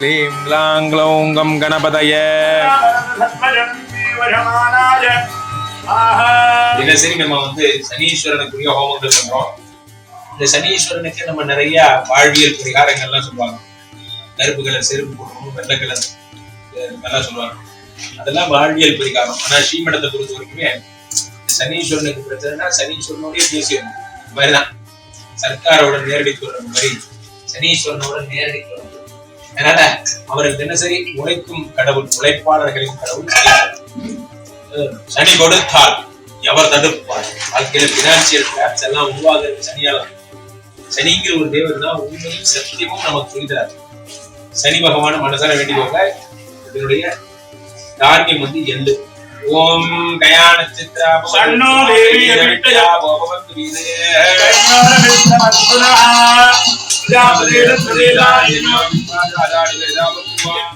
क्लीं ग्लां ग्लौं गं गणपतये தினசரி நம்ம சனீஸ்வரனுக்குரிய ஹோமங்கள் பண்றோம். இந்த சனீஸ்வரனுக்கு நம்ம நிறைய வாழ்வியல் பரிகாரங்கள்லாம் சொல்லுவாங்க. கருப்பு கலர் செருப்பு போடணும், வெள்ளை கலர் நல்லா சொல்லுவாங்க. அதெல்லாம் வாழ்வியல் பரிகாரம். ஆனா ஸ்ரீமடத்தை பொறுத்த வரைக்குமே சனீஸ்வரனுக்கு பிரச்சனைனா சனீஸ்வரனோடய பேசிடணும். இந்த மாதிரிதான் சர்க்காரோட நேரடி தொடர்பு மாதிரி சனீஸ்வரனோட நேரடி தொடர்பு. அதனால அவருக்கு தினசரி உழைக்கும் கடவுள், உழைப்பாளர்களின் கடவுள் சனி கொடுத்தால் எவர் தடுப்பார். வாழ்க்கையில பினான்சியல் டிராப்ஸ் எல்லாம் உருவாகிறது சனியால. சனிங்கிற ஒரு தேவர் தான் உண்மையும் சத்தியமும் நமக்கு சொல்லித்தராரு. சனி பகவான மனசார வேண்டிக்கோங்க. இதனுடைய தானியம் வந்து எள்ளு. ஓம் கயான சித்ரா சன்னோ தேவி விட்டயா பவந்து வீரே ராமதேவ பிரதேதாயினோ ராஜாதிவேதாபத்மா